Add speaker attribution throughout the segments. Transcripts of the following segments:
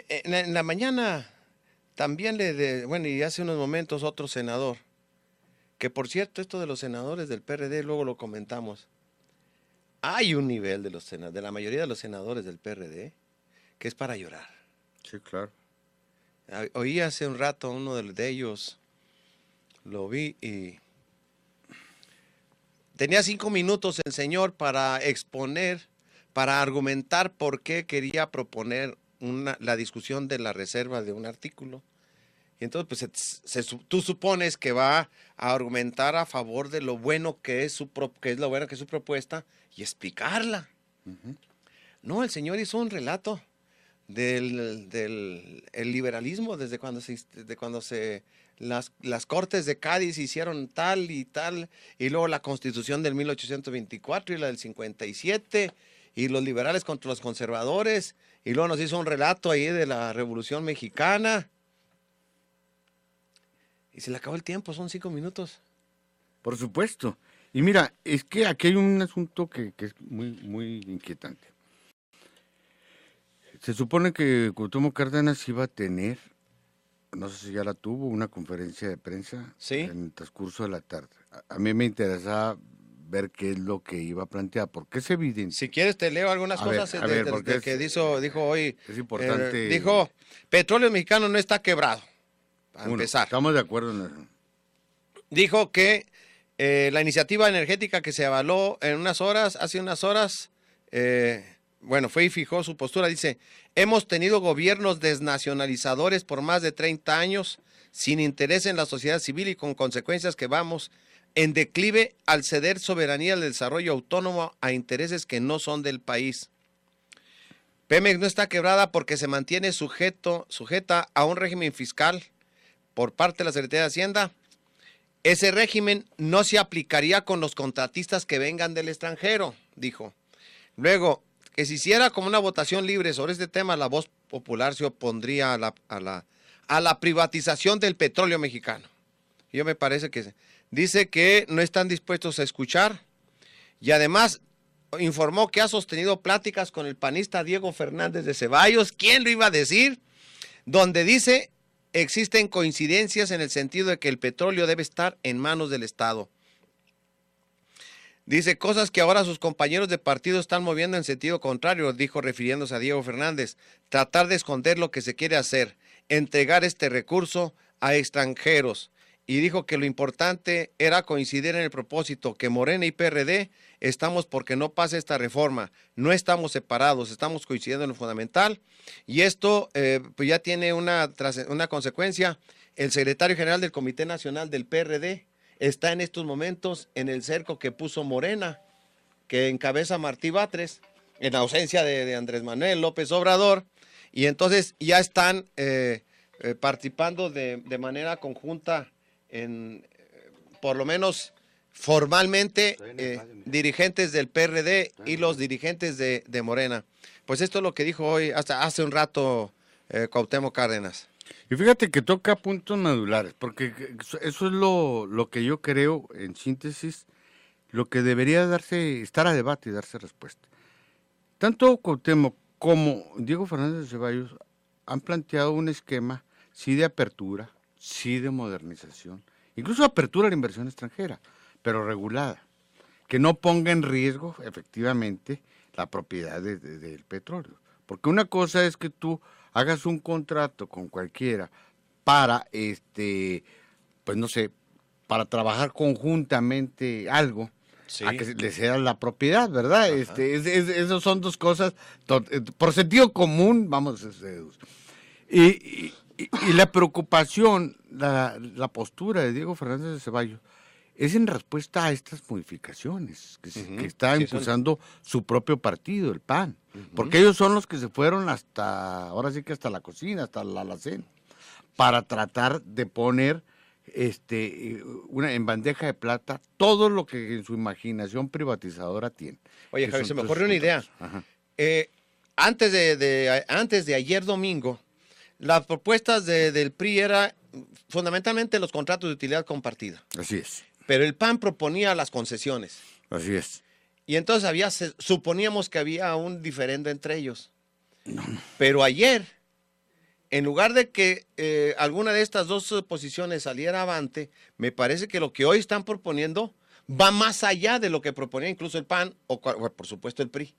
Speaker 1: En la mañana también bueno, y hace unos momentos otro senador, que por cierto, esto de los senadores del PRD, luego lo comentamos. Hay un nivel de la mayoría de los senadores del PRD que es para llorar.
Speaker 2: Sí, claro.
Speaker 1: Oí hace un rato a uno de ellos, lo vi y tenía 5 minutos el señor para exponer, para argumentar por qué quería proponer la discusión de la reserva de un artículo. Y entonces, pues, tú supones que va a argumentar a favor de lo bueno que es lo bueno que es su propuesta y explicarla.
Speaker 2: Uh-huh.
Speaker 1: No, el señor hizo un relato del el liberalismo desde cuando las Cortes de Cádiz hicieron tal, y luego la Constitución del 1824 y la del 57, y los liberales contra los conservadores, y luego nos hizo un relato ahí de la Revolución Mexicana. Y se le acabó el tiempo, son 5 minutos.
Speaker 2: Por supuesto. Y mira, es que aquí hay un asunto que es muy inquietante. Se supone que Cuauhtémoc Cárdenas iba a tener, no sé si ya la tuvo, una conferencia de prensa.
Speaker 1: ¿Sí?
Speaker 2: En el transcurso de la tarde. A mí me interesaba ver qué es lo que iba a plantear, porque es evidente.
Speaker 1: Si quieres te leo algunas cosas que dijo hoy.
Speaker 2: Es importante.
Speaker 1: Dijo, Petróleo Mexicano no está quebrado, para empezar.
Speaker 2: Estamos de acuerdo en eso.
Speaker 1: Dijo que la iniciativa energética que se avaló hace unas horas, fue y fijó su postura. Dice, hemos tenido gobiernos desnacionalizadores por más de 30 años, sin interés en la sociedad civil y con consecuencias que vamos en declive al ceder soberanía al desarrollo autónomo a intereses que no son del país. Pemex no está quebrada porque se mantiene sujeta a un régimen fiscal por parte de la Secretaría de Hacienda. Ese régimen no se aplicaría con los contratistas que vengan del extranjero, dijo. Luego, que se hiciera como una votación libre sobre este tema, la Voz Popular se opondría a la privatización del petróleo mexicano. Yo me parece que dice que no están dispuestos a escuchar, y además informó que ha sostenido pláticas con el panista Diego Fernández de Ceballos, ¿quién lo iba a decir? Donde dice existen coincidencias en el sentido de que el petróleo debe estar en manos del Estado. Dice cosas que ahora sus compañeros de partido están moviendo en sentido contrario, dijo refiriéndose a Diego Fernández. Tratar de esconder lo que se quiere hacer, entregar este recurso a extranjeros. Y dijo que lo importante era coincidir en el propósito, que Morena y PRD estamos porque no pase esta reforma, no estamos separados, estamos coincidiendo en lo fundamental, y esto pues ya tiene una consecuencia. El secretario general del Comité Nacional del PRD está en estos momentos en el cerco que puso Morena, que encabeza Martí Batres, en ausencia de Andrés Manuel López Obrador, y entonces ya están participando de manera conjunta por lo menos formalmente, dirigentes del PRD y los dirigentes de Morena. Pues esto es lo que dijo hoy, hasta hace un rato, Cuauhtémoc Cárdenas.
Speaker 2: Y fíjate que toca puntos medulares, porque eso es lo que yo creo, en síntesis, lo que debería estar a debate y darse respuesta. Tanto Cuauhtémoc como Diego Fernández de Ceballos han planteado un esquema, sí de apertura, sí de modernización, incluso apertura a la inversión extranjera, pero regulada, que no ponga en riesgo efectivamente la propiedad del petróleo. Porque una cosa es que tú hagas un contrato con cualquiera para, pues no sé, para trabajar conjuntamente algo, sí, a que le sea la propiedad, ¿verdad? Esas son dos cosas, por sentido común, vamos a deducir. Y la preocupación, la postura de Diego Fernández de Ceballos es en respuesta a estas modificaciones que está impulsando su propio partido, el PAN, porque ellos son los que se fueron ahora sí que hasta la cocina, hasta la alacena, para tratar de poner en bandeja de plata todo lo que en su imaginación privatizadora tiene.
Speaker 1: Oye, Javier, se me ocurrió una idea. Antes de ayer domingo, las propuestas del PRI era fundamentalmente los contratos de utilidad compartida.
Speaker 2: Así es.
Speaker 1: Pero el PAN proponía las concesiones.
Speaker 2: Así es.
Speaker 1: Y entonces suponíamos que había un diferendo entre ellos. No. Pero ayer en lugar de que alguna de estas dos posiciones saliera avante, me parece que lo que hoy están proponiendo va más allá de lo que proponía incluso el PAN o por supuesto el PRI.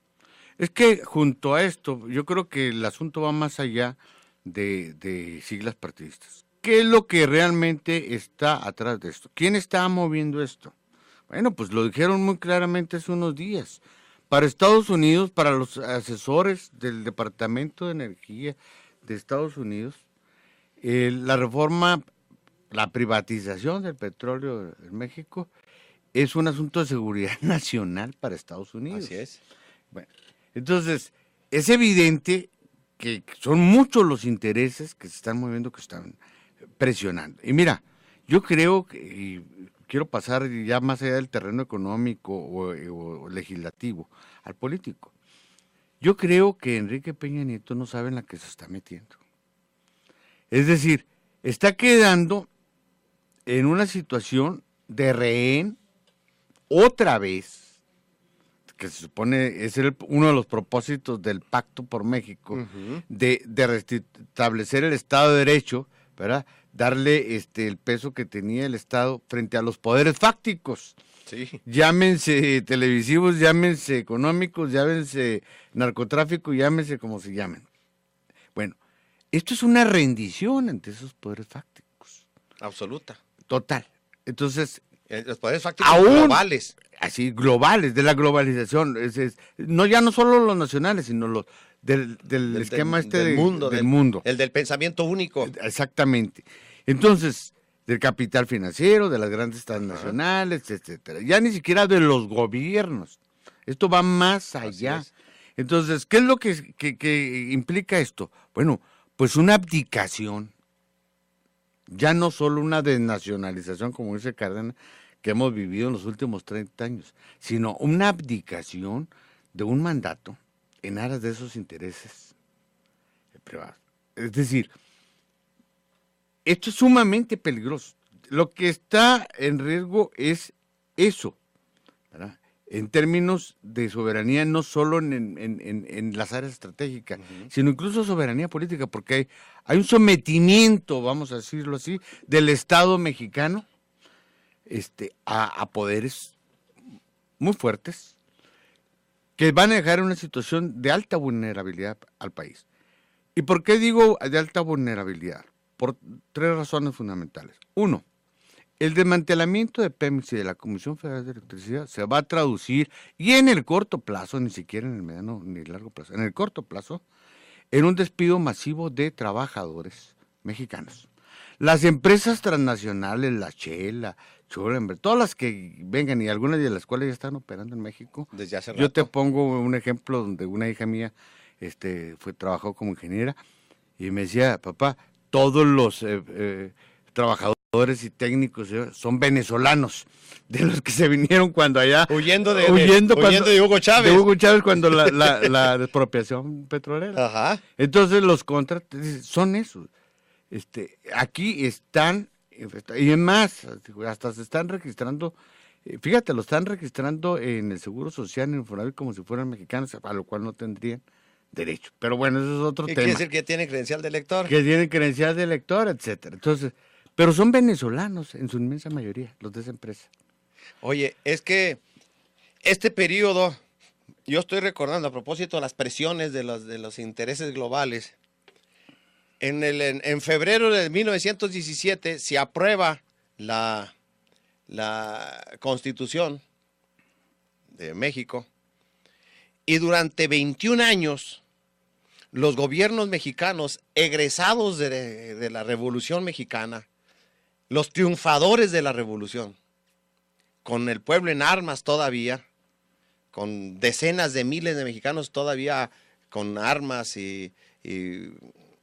Speaker 2: Es que junto a esto, yo creo que el asunto va más allá de siglas partidistas. ¿Qué es lo que realmente está atrás de esto? ¿Quién está moviendo esto? Bueno, pues lo dijeron muy claramente hace unos días. Para Estados Unidos, para los asesores del Departamento de Energía de Estados Unidos, la reforma, la privatización del petróleo en México es un asunto de seguridad nacional para Estados Unidos.
Speaker 1: Así es.
Speaker 2: Bueno, entonces, es evidente que son muchos los intereses que se están moviendo, que están presionando. Y mira, yo creo que, y quiero pasar ya más allá del terreno económico o legislativo, al político. Yo creo que Enrique Peña Nieto no sabe en la que se está metiendo. Es decir, está quedando en una situación de rehén otra vez, que se supone es uno de los propósitos del Pacto por México, de restablecer el Estado de Derecho, ¿verdad? Darle el peso que tenía el Estado frente a los poderes fácticos.
Speaker 1: Sí.
Speaker 2: Llámense televisivos, llámense económicos, llámense narcotráfico, llámense como se llamen. Bueno, esto es una rendición ante esos poderes fácticos.
Speaker 1: Absoluta.
Speaker 2: Total. Entonces,
Speaker 1: los poderes fácticos globales.
Speaker 2: Así, globales, de la globalización. No, ya no solo los nacionales, sino los del esquema
Speaker 1: del mundo. El del pensamiento único.
Speaker 2: Exactamente. Entonces, del capital financiero, de las grandes transnacionales, etcétera. Ya ni siquiera de los gobiernos. Esto va más allá. Entonces, ¿qué es lo que implica esto? Bueno, pues una abdicación. Ya no solo una desnacionalización, como dice Cárdenas, que hemos vivido en los últimos 30 años, sino una abdicación de un mandato en aras de esos intereses privados. Es decir, esto es sumamente peligroso. Lo que está en riesgo es eso, ¿verdad? En términos de soberanía, no solo en las áreas estratégicas, sino incluso soberanía política, porque hay un sometimiento, vamos a decirlo así, del Estado mexicano a poderes muy fuertes que van a dejar en una situación de alta vulnerabilidad al país. ¿Y por qué digo de alta vulnerabilidad? Por tres razones fundamentales. Uno, el desmantelamiento de Pemex y de la Comisión Federal de Electricidad se va a traducir, y en el corto plazo, ni siquiera en el mediano ni el largo plazo, en el corto plazo, en un despido masivo de trabajadores mexicanos. Las empresas transnacionales, la Shell, Schoenberg, todas las que vengan y algunas de las cuales ya están operando en México.
Speaker 1: Desde hace rato.
Speaker 2: Yo te pongo un ejemplo donde una hija mía trabajó como ingeniera y me decía, papá, todos los trabajadores y técnicos son venezolanos, de los que se vinieron cuando allá
Speaker 1: huyendo de Hugo Chávez.
Speaker 2: De Hugo Chávez cuando la expropiación petrolera.
Speaker 1: Ajá.
Speaker 2: Entonces los contratos son esos. Aquí están, y es más, hasta se están registrando, fíjate, lo están registrando en el Seguro Social, en el Infonavit, como si fueran mexicanos, a lo cual no tendrían derecho. Pero bueno, eso es otro tema.
Speaker 1: Quiere decir que tiene credencial de elector.
Speaker 2: Que tienen credencial de elector, etcétera. Entonces, pero son venezolanos en su inmensa mayoría, los de esa empresa.
Speaker 1: Oye, es que este periodo, yo estoy recordando a propósito de las presiones de los intereses globales. En febrero de 1917 se aprueba la Constitución de México y durante 21 años los gobiernos mexicanos egresados de la Revolución Mexicana, los triunfadores de la Revolución, con el pueblo en armas todavía, con decenas de miles de mexicanos todavía con armas y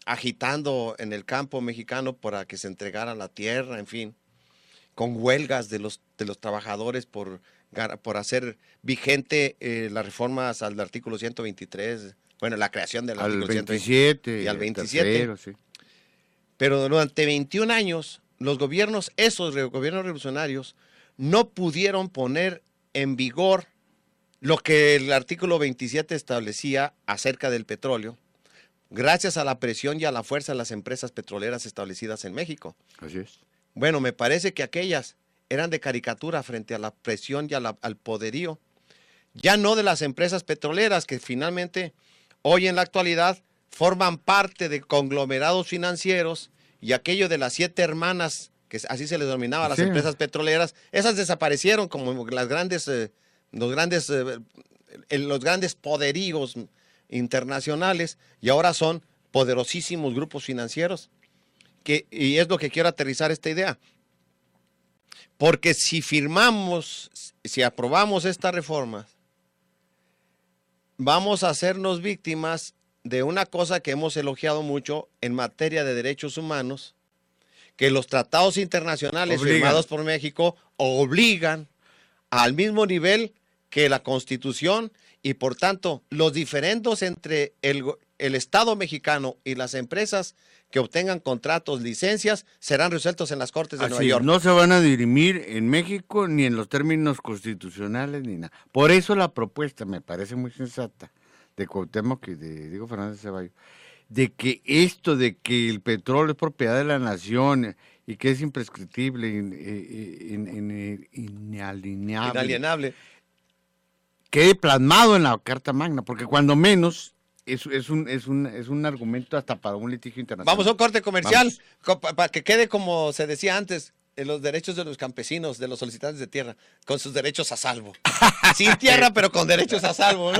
Speaker 1: agitando en el campo mexicano para que se entregara la tierra, en fin, con huelgas de los trabajadores por hacer vigente las reformas al artículo 123, bueno, la creación del artículo
Speaker 2: 27
Speaker 1: y al 27.
Speaker 2: Tercero, sí.
Speaker 1: Pero durante 21 años, los gobiernos revolucionarios, no pudieron poner en vigor lo que el artículo 27 establecía acerca del petróleo, gracias a la presión y a la fuerza de las empresas petroleras establecidas en México.
Speaker 2: Así es.
Speaker 1: Bueno, me parece que aquellas eran de caricatura frente a la presión y al poderío, ya no de las empresas petroleras, que finalmente hoy en la actualidad forman parte de conglomerados financieros, y aquello de las 7 hermanas, que así se les denominaba a las empresas petroleras, esas desaparecieron como los grandes poderíos internacionales, y ahora son poderosísimos grupos financieros. Y es lo que quiero aterrizar esta idea. Porque si aprobamos estas reformas, vamos a hacernos víctimas de una cosa que hemos elogiado mucho en materia de derechos humanos, que los tratados internacionales firmados por México obligan al mismo nivel que la Constitución, y por tanto los diferendos entre el Estado mexicano y las empresas que obtengan contratos, licencias, serán resueltos en las Cortes de Nueva York.
Speaker 2: No se van a dirimir en México ni en los términos constitucionales ni nada. Por eso la propuesta me parece muy sensata de Cuauhtémoc y de Diego Fernández Ceballos, de que esto de que el petróleo es propiedad de la nación y que es imprescriptible, inalienable, quede plasmado en la Carta Magna, porque cuando menos es un argumento hasta para un litigio internacional.
Speaker 1: Vamos a un corte comercial, para que quede como se decía antes, en los derechos de los campesinos, de los solicitantes de tierra, con sus derechos a salvo. Sin tierra, pero con derechos a salvo, ¿no?